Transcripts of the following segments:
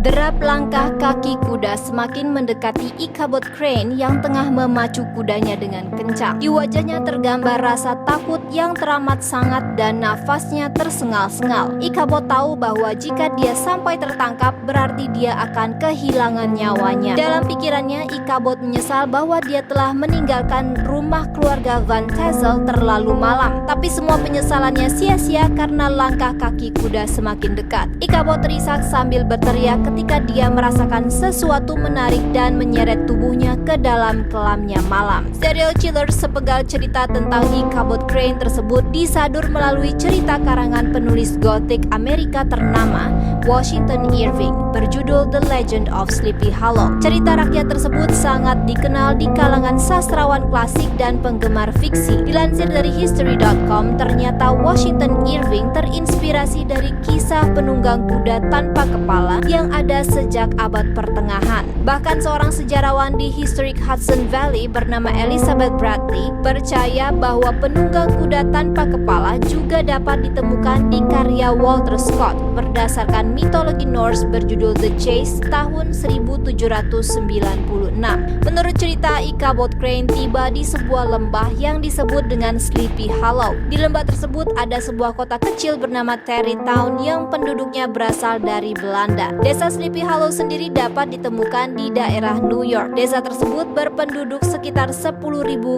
Derap langkah kaki kuda semakin mendekati Ichabod Crane yang tengah memacu kudanya dengan kencang. Di wajahnya tergambar rasa takut yang teramat sangat dan nafasnya tersengal-sengal. Ichabod tahu bahwa jika dia sampai tertangkap berarti dia akan kehilangan nyawanya. Dalam pikirannya, Ichabod menyesal bahwa dia telah meninggalkan rumah keluarga Van Tassel terlalu malam. Tapi semua penyesalannya sia-sia karena langkah kaki kuda semakin dekat. Ichabod terisak sambil berteriak ketika dia merasakan sesuatu menarik dan menyeret tubuhnya ke dalam kelamnya malam. Serial killer sepenggal cerita tentang Ichabod Crane tersebut disadur melalui cerita karangan penulis Gothic Amerika ternama Washington Irving berjudul The Legend of Sleepy Hollow. Cerita rakyat tersebut sangat dikenal di kalangan sastrawan klasik dan penggemar fiksi. Dilansir dari History.com, ternyata Washington Irving terinspirasi dari kisah penunggang kuda tanpa kepala yang ada sejak abad pertengahan. Bahkan seorang sejarawan di Historic Hudson Valley bernama Elizabeth Bradley percaya bahwa penunggang kuda tanpa kepala juga dapat ditemukan di karya Walter Scott berdasarkan mitologi Norse berjudul The Chase tahun 1796. Menurut cerita, Ichabod Crane tiba di sebuah lembah yang disebut dengan Sleepy Hollow. Di lembah tersebut ada sebuah kota kecil bernama Tarrytown yang penduduknya berasal dari Belanda. Desa Sleepy Hollow sendiri dapat ditemukan di daerah New York. Desa tersebut berpenduduk sekitar 10.000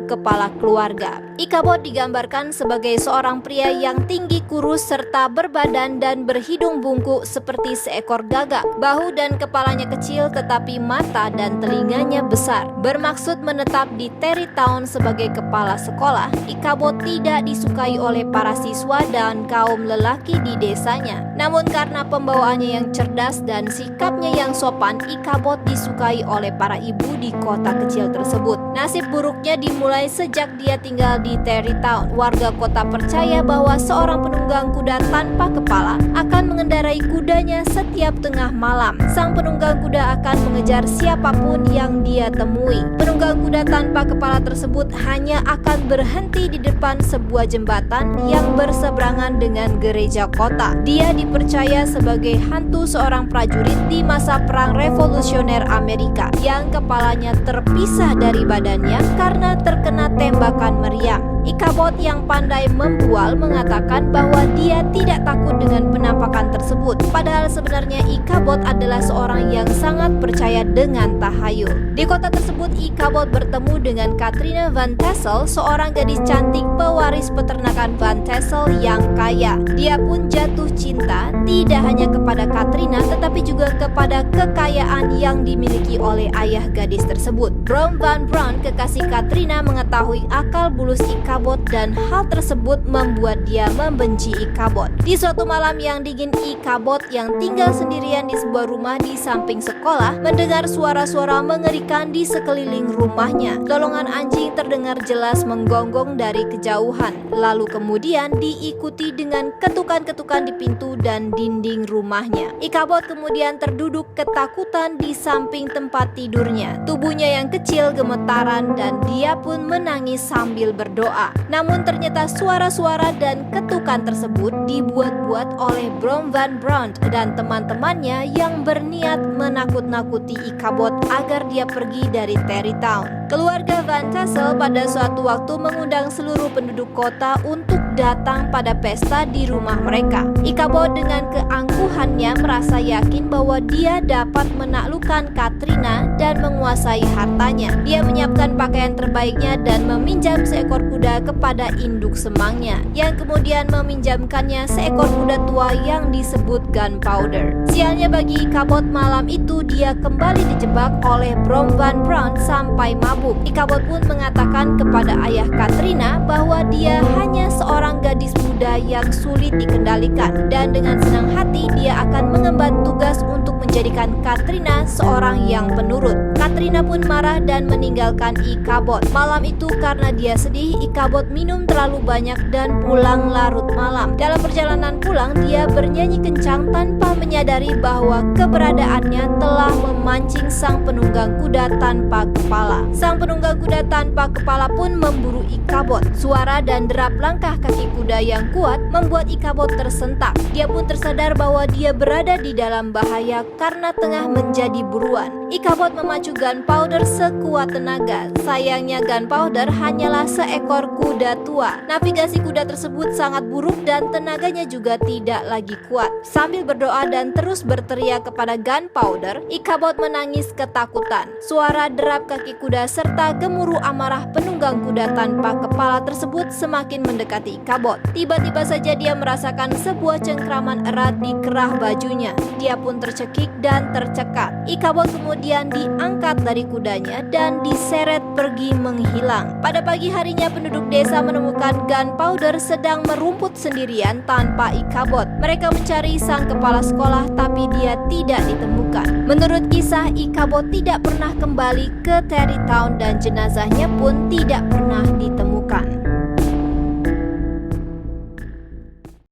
kepala keluarga. Ichabod digambarkan sebagai seorang pria yang tinggi, kurus, serta berbadan dan berhidung bungkuk seperti seekor gagak. Bahu dan kepalanya kecil tetapi mata dan telinganya besar. Bermaksud menetap di Tarrytown sebagai kepala sekolah, Ichabod tidak disukai oleh para siswa dan kaum lelaki di desanya. Namun karena pembawaannya yang cerdas dan sikapnya yang sopan, Ichabod disukai oleh para ibu di kota kecil tersebut. Nasib buruknya dimulai sejak dia tinggal di Tarrytown. Warga kota percaya bahwa seorang penunggang kuda tanpa kepala akan mengendarai kudanya setiap tengah malam. Sang penunggang kuda akan mengejar siapapun yang dia temui. Penunggang kuda tanpa kepala tersebut hanya akan berhenti di depan sebuah jembatan yang berseberangan dengan gereja kota. Dia dipercaya sebagai hantu seorang prajurit di masa Perang Revolusioner Amerika yang kepalanya terpisah dari badannya karena terkena tembakan meriam. Ichabod yang pandai membual mengatakan bahwa dia tidak takut dengan penampakan tersebut. Padahal sebenarnya Ichabod adalah seorang yang sangat percaya dengan tahayul. Di kota tersebut, Ichabod bertemu dengan Katrina Van Tassel, seorang gadis cantik pewaris peternakan Van Tassel yang kaya. Dia pun jatuh cinta tidak hanya kepada Katrina tetapi juga kepada kekayaan yang dimiliki oleh ayah gadis tersebut. Brom Van Braun, kekasih Katrina, mengetahui akal bulus Ichabod dan hal tersebut membuat dia membenci Ichabod. Di suatu malam yang dingin, Ichabod yang tinggal sendirian di sebuah rumah di samping sekolah mendengar suara-suara mengerikan di sekeliling rumahnya. Golongan anjing terdengar jelas menggonggong dari kejauhan, lalu kemudian diikuti dengan ketukan-ketukan di pintu dan dinding rumahnya. Ichabod kemudian terduduk ketakutan di samping tempat tidurnya. Tubuhnya yang kecil gemetaran dan dia pun menangis sambil berdoa. Namun ternyata suara-suara dan ketukan tersebut dibuat-buat oleh Brom Van Braun dan teman-temannya yang berniat menakut-nakuti Ichabod agar dia pergi dari Tarrytown. Keluarga Van Tassel pada suatu waktu mengundang seluruh penduduk kota untuk datang pada pesta di rumah mereka. Ichabod dengan keangkuhannya merasa yakin bahwa dia dapat menaklukkan Katrina dan menguasai hartanya. Dia menyiapkan pakaian terbaiknya dan meminjam seekor kuda kepada induk semangnya, yang kemudian meminjamkannya seekor kuda tua yang disebut Gunpowder. Sialnya bagi Ichabod, malam itu dia kembali dijebak oleh Brom Van Braun sampai mabuk. Ichabod pun mengatakan kepada ayah Katrina bahwa dia hanya seorang gadis muda yang sulit dikendalikan dan dengan senang hati dia akan mengemban tugas untuk menjadikan Katrina seorang yang penurut. Katrina pun marah dan meninggalkan Ichabod. Malam itu karena dia sedih, Ichabod minum terlalu banyak dan pulang larut malam. Dalam perjalanan pulang, dia bernyanyi kencang tanpa menyadari bahwa keberadaannya telah memancing sang penunggang kuda tanpa kepala. Sang penunggang kuda tanpa kepala pun memburu Ichabod. Suara dan derap langkah kaki kuda yang kuat membuat Ichabod tersentak. Dia pun tersadar bahwa dia berada di dalam bahaya karena tengah menjadi buruan. Ichabod memacu Gunpowder sekuat tenaga. Sayangnya Gunpowder hanyalah seekor kuda tua. Navigasi kuda tersebut sangat buruk dan tenaganya juga tidak lagi kuat. Sambil berdoa dan terus berteriak kepada Gunpowder, Ichabod menangis ketakutan. Suara derap kaki kuda serta gemuruh amarah penunggang kuda tanpa kepala tersebut semakin mendekati Ichabod. Tiba-tiba saja dia merasakan sebuah cengkraman erat di kerah bajunya. Dia pun tercekik dan tercekat. Ichabod kemudian diangkat dari kudanya dan diseret pergi menghilang. Pada pagi harinya penduduk desa menemukan Gunpowder sedang merumput sendirian tanpa Ichabod. Mereka mencari sang kepala sekolah tapi dia tidak ditemukan. Menurut kisah, Ichabod tidak pernah kembali ke Tarrytown dan jenazahnya pun tidak pernah ditemukan.